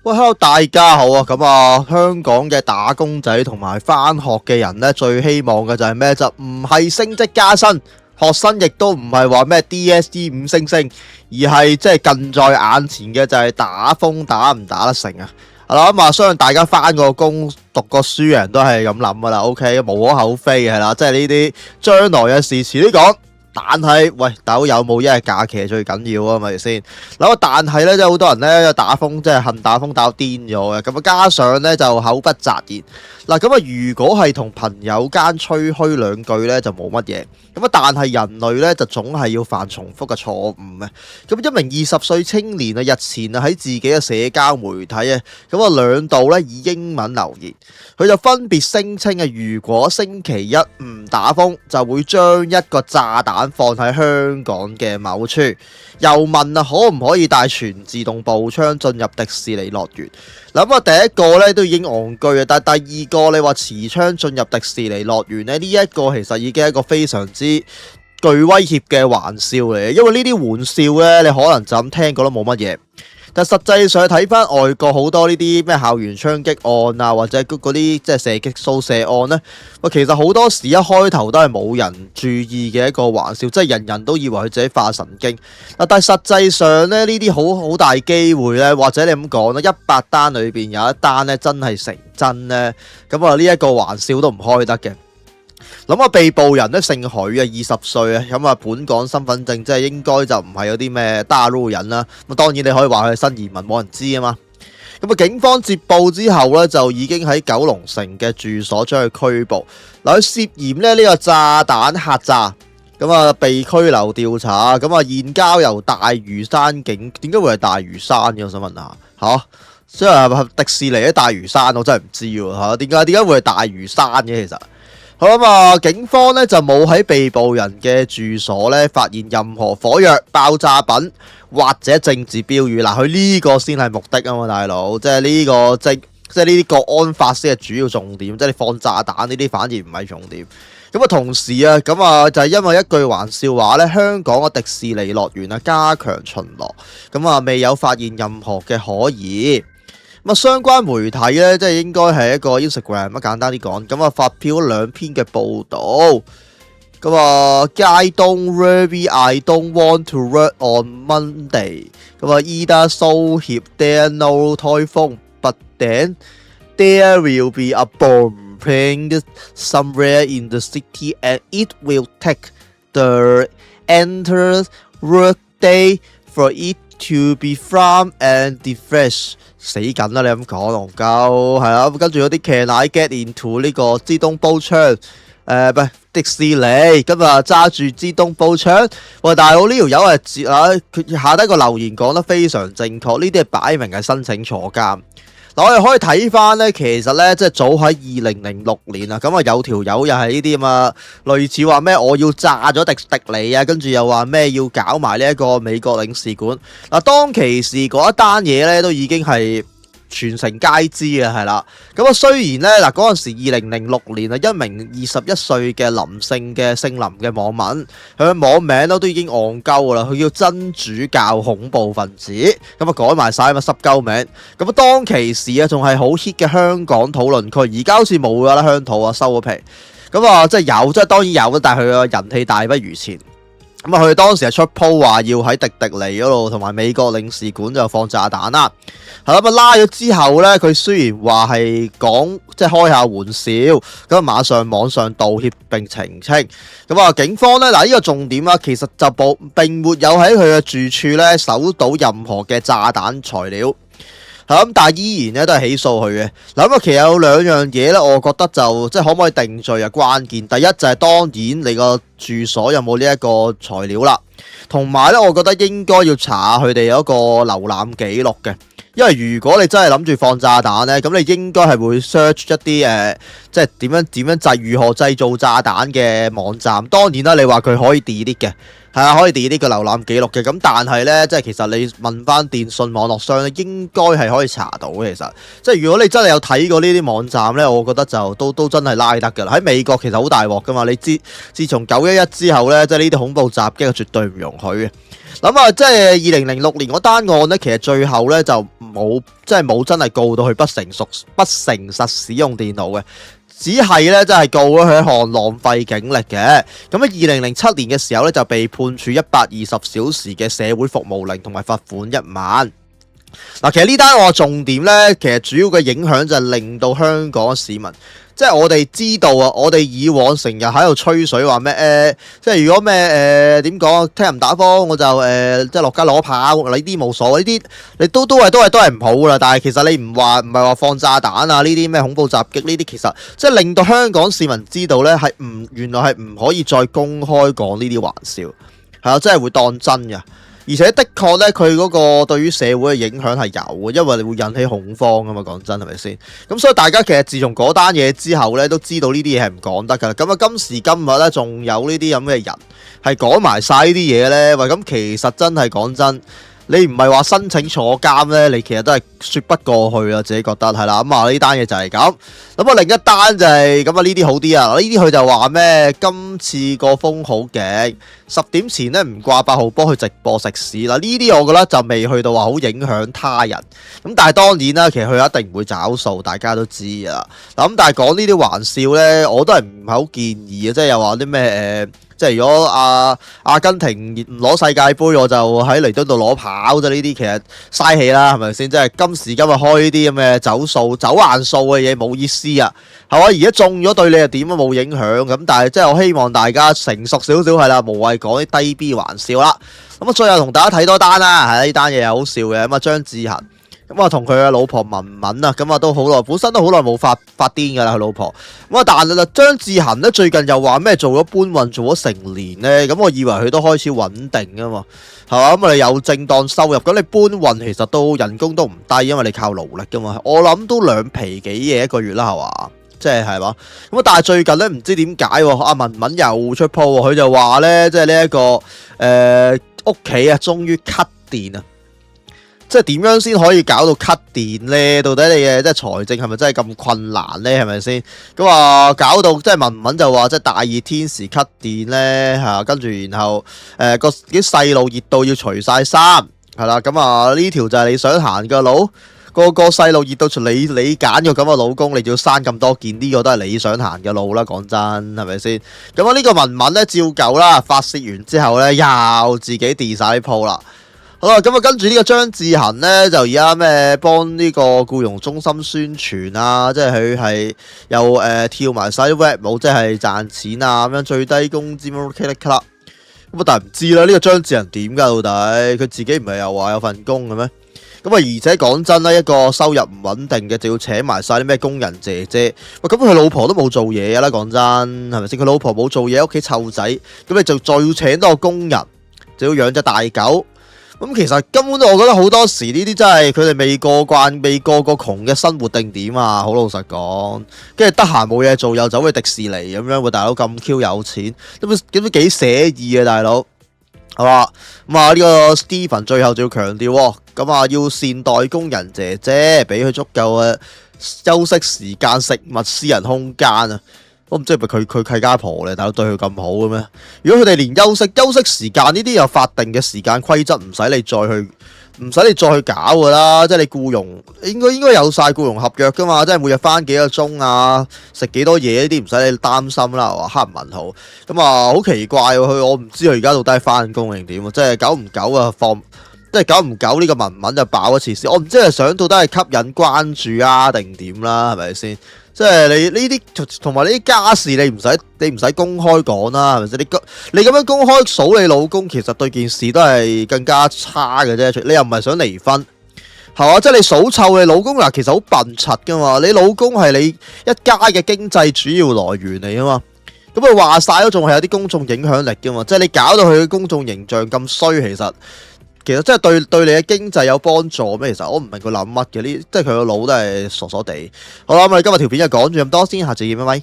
喂，hello，大家好啊！咁啊，香港嘅打工仔同埋返學嘅人呢，最希望嘅就係咩？就唔係升職加薪，學生亦都唔係話咩 DSE 5星星，而係即係近在眼前嘅就係打風打唔打得成啊！係啦，咁啊，相信大家返過工、讀過書嘅人都係咁諗噶啦，OK，無可厚非係啦，即係呢啲將來嘅事遲啲講。但係喂，大佬有冇一日假期係最緊要啊？咪先嗱，但係咧，即係好多人咧打風，即係恨打風打到癲咗嘅。咁啊，加上咧就口不擇言嗱。咁啊，如果係同朋友間吹噓兩句咧，就冇乜嘢。咁啊，但係人類咧就總係要犯重複嘅錯誤嘅。咁一名20歲青年啊，日前啊喺自己嘅社交媒體啊，咁啊兩度咧以英文留言，佢就分別聲稱啊，如果星期一唔打風，就會將一個炸彈放喺香港嘅某處，又問啊可唔可以帶全自動步槍進入迪士尼樂園？嗱咁啊，第一個咧都已經戇居啊，但係第二個你話持槍進入迪士尼樂園咧，呢一個其實已經係一個非常之具威脅嘅玩笑嚟嘅，因為呢啲玩笑咧你可能就咁聽過都冇乜嘢。但實際上睇翻外國好多呢啲咩校園槍擊案啊，或者嗰啲即係射擊掃射案呢，其實好多時一開頭都係冇人注意嘅一個玩笑，即係人人都以為佢自己發神經。但係實際上咧，呢啲好大機會呢，或者你咁講啦，100單裏邊有一單呢真係成真呢。咁啊呢一個玩笑都唔開得嘅。諗啊，被捕人咧姓許啊，20歲啊，咁啊本港身份證即係應該就唔係嗰啲咩大陸人啦。咁當然你可以話佢係新移民，冇人知啊嘛。咁啊，警方接報之後咧，就已經喺九龍城嘅住所將佢拘捕。嗱，佢涉嫌咧呢個炸彈客詐，咁啊被拘留調查。咁啊現交由大嶼山警，點解會係大嶼山嘅？我想問下吓，即係迪士尼喺大嶼山，我真係唔知喎吓，點解會係大嶼山嘅？其實。好啊，警方咧就冇喺被捕人嘅住所咧發現任何火藥、爆炸品或者政治標語。嗱，佢呢個先係目的啊嘛，大佬，即係呢個即係呢啲國安法先係主要重點，即係你放炸彈呢啲反而唔係重點。咁啊，同時啊，咁啊就係因為一句玩笑話咧，香港嘅迪士尼樂園啊加強巡邏，咁啊未有發現任何嘅可疑。咁啊，相關媒體咧，即係應該係一個 Instagram，咁簡單啲講，咁啊發表2篇嘅報導。咁啊，街東 Ruby I don't want to work on Monday。咁啊，Ida so hip there no 颱風，but then there will be a bomb planted somewhere in the city and it will take the entire workday for it to be found and defresh。死緊啦！你咁講，戇鳩係啦。跟住有啲騎奶 get into 呢個自動步槍，唔係迪士尼，今日揸住自動步槍。喂，大佬呢條友係佢下低個留言講得非常正確，呢啲係擺明係申請坐監。嗱，我哋可以睇翻咧，其實咧即係早喺2006年啊，咁啊有條友又係呢啲咁啊，類似話咩我要炸咗迪尼啊，跟住又話咩要搞埋呢一個美國領事館。嗱，當其時嗰一單嘢咧都已經係全城皆知啊，係啦。咁啊，雖然咧嗱嗰陣時2006年啊，一名21歲嘅姓林嘅網民，佢嘅網名都已經戇鳩噶啦，佢叫真主教恐怖分子，咁啊改埋晒咁濕鳩名。咁啊當其時啊仲係好 hit 嘅香港討論區，而家好似冇㗎啦，鄉土啊收咗皮。咁啊即係有，即係當然有，但係佢嘅人氣大不如前。咁啊，佢當時係出 po 話要喺迪尼嗰度同埋美國領事館就放炸彈啦。係啦，咁拉咗之後咧，佢雖然話係講即係開下玩笑，咁啊馬上網上道歉並澄清。咁啊，警方咧嗱呢個重點啦，其實就並沒有喺佢嘅住處咧搜到任何嘅炸彈材料。咁但係依然咧都係起訴佢嘅。嗱咁啊，其實有兩樣嘢咧，我覺得就即係可唔可以定罪啊關鍵。第一就係當然你個住所有冇呢一個材料啦，同埋咧，我覺得應該要查下佢哋有一個瀏覽記錄嘅。因為如果你真係諗住放炸彈咧，咁你應該係會 search 一啲即係點樣如何製造炸彈嘅網站。當然啦，你話佢可以 delete 嘅，係啊，可以 delete 呢個瀏覽記錄嘅。咁但係咧，即係其實你問翻電信網絡商咧，應該係可以查到嘅。其實即係如果你真係有睇過呢啲網站咧，我覺得就都真係拉得㗎啦。喺美國其實好大鑊㗎嘛，你知自從911之後咧，即係呢啲恐怖襲擊係絕對唔容許嘅。咁啊，即係2006年嗰單案咧，其實最後咧就冇真係告到佢不誠實使用電腦嘅。只係咧，真係告咗佢一項浪費警力嘅。咁喺2007年嘅時候咧，就被判處120小時嘅社會服務令同埋罰款1萬。嗱，其實呢單案重點咧，其實主要嘅影響就係令到香港市民，即係我哋知道啊，我哋以往成日喺度吹水話咩即係如果咩點講，聽人打風我就即係落街攞炮，呢啲冇所謂，呢啲你都係唔好啦。但係其實你唔係話放炸彈啊，呢啲咩恐怖襲擊呢啲，其實即係令到香港市民知道咧，原來係唔可以再公開講呢啲玩笑，係啊，真係會當真㗎。而且的確咧，佢嗰個對於社會嘅影響係有嘅，因為你會引起恐慌啊嘛。講真係咪先？咁所以大家其實自從嗰單嘢之後咧，都知道呢啲嘢係唔講得㗎。咁啊，今時今日咧，仲有呢啲咁嘅人係講埋晒呢啲嘢咧。喂，咁其實真係講真，你唔係話申請坐監咧，你其實都係説不過去啊。自己覺得係啦。咁啊，呢單嘢就係咁。咁啊，另一單就係咁啊，呢啲好啲啊。呢啲佢就話咩？今次個風好勁，10點前咧唔掛8號波去直播食屎啦。呢啲我覺得就未去到話好影響他人。咁但係當然啦，其實佢一定唔會找數，大家都知啊。嗱咁，但係講呢啲玩笑咧，我都係唔係好建議嘅，即係又話啲咩即係如果阿根廷唔攞世界盃，我就喺彌敦道攞跑啫。呢啲其實嘥氣啦，係咪先？即係今時今日開呢啲咁嘅走硬數嘅嘢冇意思啊，係嘛？而家中咗對你又點啊？冇影響咁，但係即係我希望大家成熟少少係啦，無謂講啲低 B 玩笑啦。咁啊，最後同大家睇多單啦，係呢單嘢係好笑嘅。咁啊，張志恒。咁啊，同佢嘅老婆文文啊，咁啊都好耐，本身都好耐冇發癲噶啦，佢老婆。咁啊，但係啦，張志恒咧最近又話咩做咗搬運做咗成年咧，咁我以為佢都開始穩定啊嘛，係嘛？咁啊，你有正當收入，咁你搬運其實都人工都唔低，因為你靠勞力噶嘛。我諗都2皮幾嘢一個月啦，係嘛？即係嘛？咁啊，但係最近咧唔知點解阿文文又出 po，佢就話咧，即係呢一個屋企啊，終於 cut 電啊！即係點樣先可以搞到 cut 電呢？到底你嘅即係財政係咪真係咁困難呢？係咪先？咁啊搞到即係文文就話即係大熱天時 cut 電呢，嚇，跟住然後啲細路熱到要除晒衫，係啦。咁啊呢條就係你想行嘅路，個細路熱到你揀咗咁嘅老公，你就要生咁多件，呢個都係你想行嘅路啦。講真係咪先？咁啊呢個文文呢，照舊啦，發泄完之後呢，又自己 delete 晒啲鋪啦。好啦，咁啊，跟住呢個張志恒咧，就而家咩幫呢個僱傭中心宣傳啊，即係佢係又跳埋晒啲 rap 舞，即係賺錢啊，咁樣最低工資乜乜啦。咁啊，但係唔知啦，呢個張志恒點㗎到底？佢自己唔係又話有份工嘅咩？咁啊，而且講真啦，一個收入唔穩定嘅，就要請埋晒啲咩工人姐姐。喂，咁佢老婆都冇做嘢㗎啦，講真係咪先？佢老婆冇做嘢，屋企湊仔，咁你就再要請多個工人，就要養隻大狗。咁其實根本我覺得好多時呢啲真係佢哋未過慣、未過過窮嘅生活定點啊！好老實講，跟住得閒冇嘢做又走去迪士尼咁樣，喂大佬咁 Q 有錢，咁都幾寫意啊大佬，係嘛？咁啊呢個 Steven 最後就要強調，咁啊要善待工人姐姐，俾佢足夠嘅休息時間、食物、私人空間啊！我唔知係咪佢契家婆咧，大佬對佢咁好嘅咩？如果佢哋連休息時間呢啲有法定嘅時間規則，唔使你再去搞噶啦。即係你僱傭應該有晒僱傭合約噶嘛，即係每日返幾個鐘啊，食幾多嘢呢啲唔使你擔心啦。話黑人問號咁啊，好奇怪喎！我唔知佢而家到底係返工定點啊？即係久唔久啊即係久唔久呢個文文就爆一次先，我唔知係想到底係吸引關注啊定點啦，係咪先？即係你呢啲同埋呢啲家事，你唔使公開講啦，係咪先？你咁樣公開數你老公，其實對件事都係更加差嘅啫。你又唔係想離婚，係嘛？即係你數臭你老公嗱，其實好笨柒噶嘛。你老公係你一家嘅經濟主要來源嚟啊嘛。咁佢話晒都仲係有啲公眾影響力噶嘛。即係你搞到佢嘅公眾形象咁衰，其實真係對你嘅經濟有幫助咩？其實我唔明佢諗乜嘅，即係佢個腦都係傻傻地。好啦，咁我哋今日條片就講住咁多先，下次見，拜拜。